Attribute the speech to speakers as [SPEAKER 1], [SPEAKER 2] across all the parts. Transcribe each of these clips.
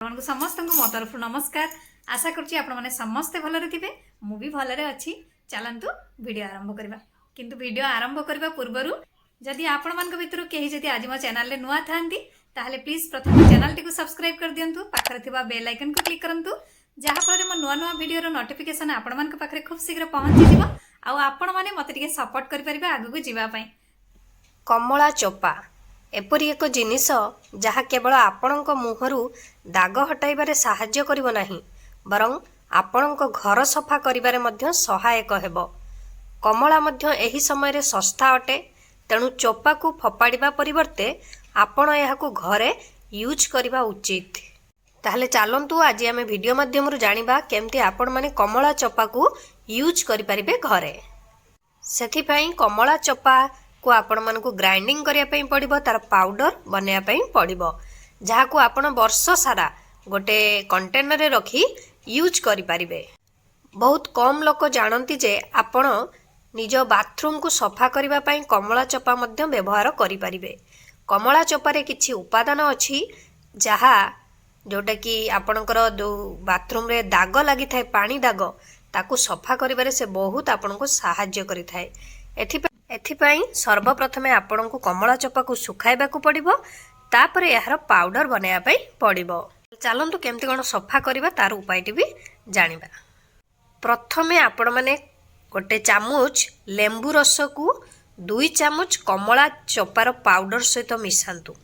[SPEAKER 1] आपको समस्त मो तरफ नमस्कार। आशा करुच्ची आपण मैंने समस्ते भलरे थे मुझे भलरे अच्छी। चलतु वीडियो आरंभ करवा किंतु वीडियो आरंभ करने पूर्वर जदि आपण मान भितर कहीं जदि आज मो चैनल नुआ था प्लीज प्रथम चैनल टी सब्सक्राइब कर दिंतु पाखरे थिबा बेल आइकन को क्लिक करंतु जहाँफल मो नुआ नुआ वीडियो नोटिफिकेशन आपण मान पाखरे खूब शीघ्र पहुंची जिवो आ आपण माने मते टिके सपोर्ट करि परिबे आगु को जीवा पई।
[SPEAKER 2] कमला चोपा एपरी एक जिनिस जहाँ केवल आपणक मुहरु दाग हटाइबारे साहाय्य करिवो नाही बरं आपणक घर सफा करिबारे मध्य सहायक हेबो। कमला मध्य एही समय रे सस्ता अटे, तेणु चोपा को फपाड़िबा परिवर्ते आपण एहाकु घरे यूज करिबा उचित। ताहले चालंतु आज आमे वीडियो माध्यम जानिबा केमती आपण माने कमला चोपा को यूज करि परिबे घरे। सेथि पई कमला चोपा को आपण मानकु ग्राइंडिंग करिया पई पड़िबो, तार पाउडर बनेया पई पड़िबो, जहा को आपण वर्ष सारा गोटे कंटेनर रे रखी यूज करि परिबे। बहुत कम लोक जानती जे आपण निज बाथरूम को सफा करिबा पई कमला चोपा मध्य व्यवहार करि परिबे। कमला चोपा रे किछि उपादान अछि जहा जोटा कि आपणकर जो बाथरूम रे दाग लागि थाए पानी दाग ताकू सफा करिबारे से बहुत आपनको सहाय्य करि थाए। एथिपाई सर्वप्रथमे आपनको कमला चोपा को सुखाइबा को पड़िबो, तापरे यार पाउडर बनाया पई पड़िबो। चलंतु केमती कोन सफा करिबा तार उपायटी भी जानिबा। प्रथमे आपण माने गोटे चामच लेंबू रस को 2 चामच कमला चोपार पाउडर सहित मिसांतु।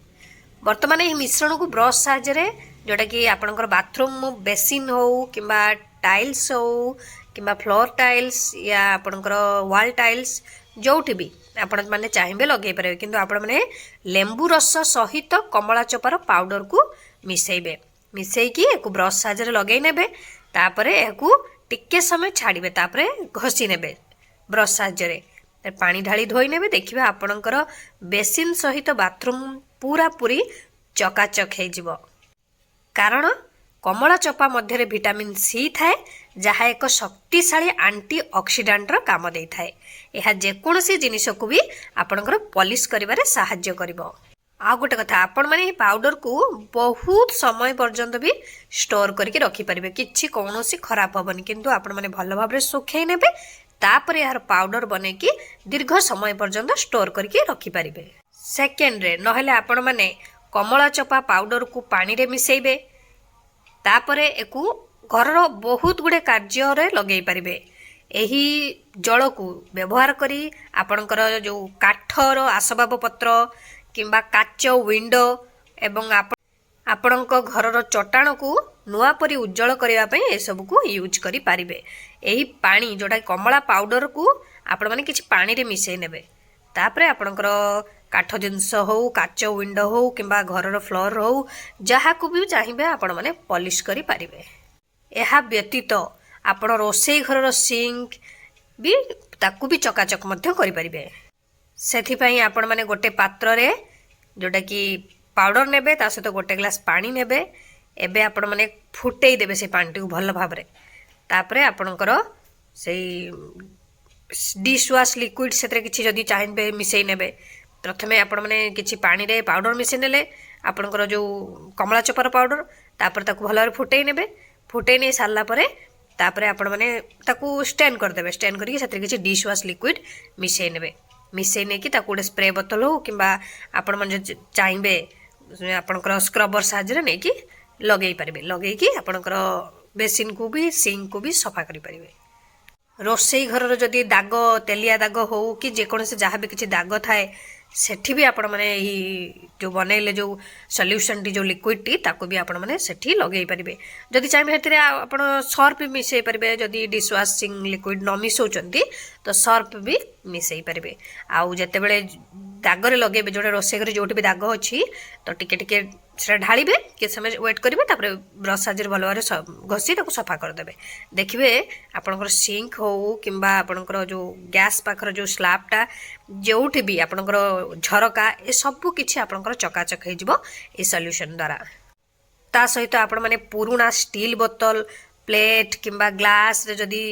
[SPEAKER 2] वर्तमान यह मिश्रण को ब्रश साहाय्य जोटा कि आपणकर बाथरूम बेसिन हो किंबा टाइल्स हो किंबा फ्लोर टाइल्स या आपणकर वॉल टाइल्स जोठी भी आपण माने चाहिए लगे पारे, किंतु आपण माने लेंबू रस सहित कमला चोपार पाउडर को मिसेबे। मिसेकी एको ब्रश साहाय्य लगे नेबे, तापरे एको टिके समय छाड़िबे, तापरे घसी नेबे ब्रश साहाय्य पानी ढाली धोई नेबे। देखिबे आपणकर बेसिन सहित बाथरूम पूरा पूरी चकाचक हे जिवो, कारण कमला चोपा मध्य विटामिन सी थाए जहाँ एक शक्तिशाली एंटी ऑक्सीडेंट रो काम दे थाए। यह जेकोसी जिनिस को भी आपणकर पॉलिश करिबारे सहाय्य करिवो। आ गोटे कथा आपण माने पाउडर को बहुत समय पर्यंत भी स्टोर करके रखी परिबे, किछि कोनोसी खराब होबनी, किंतु आपण माने भलो भाबरे सुखै नेबे, तापर यार पाउडर बने कि दीर्घ समय पर्यंत स्टोर करके रखी परिबे। सेकेंड रे नहले आपण माने कमला चोपा पाउडर को पानी रे मिसेइबे, तापरे एकु घरर बहुत गुड़े कार्य रे लगे पारिबे। एही जल को व्यवहार करी आपणकर जो काठर आसबाब पत्र किंबा काच विंडो एवं आपणक घरर चटाण को नुआ परी उज्जवल करबा पई ए सब को यूज करि पारिबे। एही पानी जोटा कमला पाउडर को आपण माने किछि पानी रे मिसै नेबे, तापरे आपणकर काठ जिनस हो काच विंडो हो किंबा घरर फ्लोर हो जहा को भी चाहिए आपण माने पॉलिश करि पारिबे। एहा व्यतीत आपण रोसई घरर सिंक भी ताकू भी चकाचक मध्य करि पारिबे। सेथि पई आपण माने गोटे पात्र रे जोटा कि पाउडर नेबे, ता सहित गोटे ग्लास पानी नेबे। एबे आपण माने फुटेई देबे से पानी को भल भाबरे, तापरे आपणकर सेई डिश वाश लिक्विड सेतरे किछि जदी चाहिबे मिसै नेबे। प्रथमे आपण माने किछि पानी रे पाउडर मिसै नेले आपणकर जो कमला चोपार पाउडर, तापर ताकू भल भाबरे फुटेई नेबे। फुटेई नै सारला परे तापरे आपण माने ताकू स्टेन कर देबे। स्टेन करके सेतरे किछि डिश वाश लिक्विड मिसै नेबे। मिसै नै कि ताकू स्प्रे बोतल हो किंबा आपण माने चाहिबे आपणकर स्क्रबर साहाय्य नै कि लगेई पारिबे। लगेई कि आपणकर बेसिन को भी सिंक को भी सफा करि पारिबे। रोसई घरर जदि दाग तेलिया दाग हो कि जेकोसी जहाँ भी किसी दाग थाए सेठी भी आपण माने जो बनैले जो सॉल्यूशन टी जो लिक्विड टी ताको भी आपण माने सेठी लगेई पारिबे। जदि चाहिए हेतिरे आपण सर्फ भी मिसै पारिबे। जदि डिश वाशिंग लिक्विड न मिसौचंती तो सर्फ भी मिसै पारिबे। आउ जेतेबेले दागरे लगेबे जोटे रोसई घरे जोटी भी दाग अछि तो टिके टिके से ढालिबे, के समय वेट करिवे, तापर ब्रश साहाय्य भल भाबरे घसी ताको सफा कर देबे। देखिबे आपनकर सिंक हो किंबा आपनकर जो गैस पाखर जो स्लैबटा जोठी भी आपनकर झरका ए सब किछि आपनकर चकाचक हे जिवो ए सॉल्यूशन द्वारा। ता सहित आपण माने पुराना स्टील बोतल प्लेट किंबा ग्लास रे जदि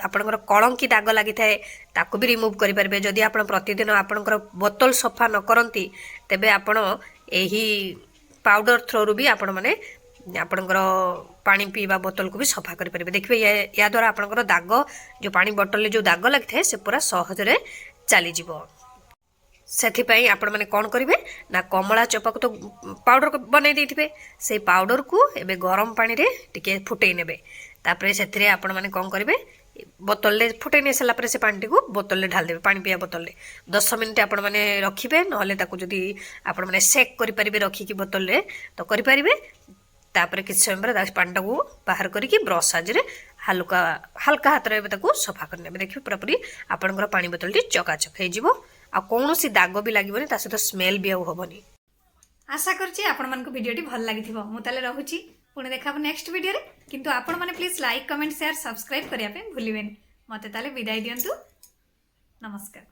[SPEAKER 2] आपनकर कलंकी दाग लागि थाए ताको भी रिमूव करि परबे। जदि आपण प्रतिदिन आपनकर बोतल सफा न करंती तेबे आपण एही पाउडर थ्रो भी आपण माने ଆପଣଙ୍କର ପାଣି ପିଇବା ବୋତଲକୁ ବି ସଫା କରିପାରିବେ। ଦେଖିବେ ୟା ଦ୍ୱାରା ଆପଣଙ୍କର ଦାଗ ଯେଉଁ ପାଣି ବୋଟଲରେ ଯେଉଁ ଦାଗ ଲାଗିଥାଏ ସେ ପୁରା ସହଜରେ ଚାଲିଯିବ। ସେଥିପାଇଁ ଆପଣମାନେ କ'ଣ କରିବେ ନା କମଳା ଚୋପାକୁ ତ ପାଉଡ଼ର ବନେଇ ଦେଇଥିବେ, ସେଇ ପାଉଡ଼ରକୁ ଏବେ ଗରମ ପାଣିରେ ଟିକେ ଫୁଟେଇ ନେବେ। ତାପରେ ସେଥିରେ ଆପଣମାନେ କ'ଣ କରିବେ, ବୋତଲରେ ଫୁଟେଇ ନେଇ ସାରିଲା ପରେ ସେ ପାଣିଟିକୁ ବୋତଲରେ ଢାଳି ଦେବେ, ପାଣି ପିଇବା ବୋତଲରେ 10 ମିନିଟ୍ ଆପଣମାନେ ରଖିବେ। ନହେଲେ ତାକୁ ଯଦି ଆପଣମାନେ ସେକ୍ କରିପାରିବେ ରଖିକି ବୋତଲରେ ତ କରିପାରିବେ। ତାପରେ କିଛି ସମୟ ପରେ ପାଣିଟାକୁ ବାହାର କରିକି ବ୍ରସ୍ ସାହାଯ୍ୟରେ ହାଲକା ହାତରେ ଏବେ ତାକୁ ସଫା କରିନେବେ। ଦେଖିବେ ପୁରାପୁରି ଆପଣଙ୍କର ପାଣି ବୋତଲଟି ଚକାଚକ ହେଇଯିବ, ଆଉ କୌଣସି ଦାଗ ବି ଲାଗିବନି, ତା ସହିତ ସ୍ମେଲ୍ ବି ଆଉ ହବନି।
[SPEAKER 1] आशा करछि आपन भिडियोटी भल लगी मु ताले रहुछि पुणी देखा नेक्स्ट वीडियो रे। किंतु आपण माने please like comment share subscribe करिया पे भूलिबेनी। मते ताले विदाई दियंतु। नमस्कार।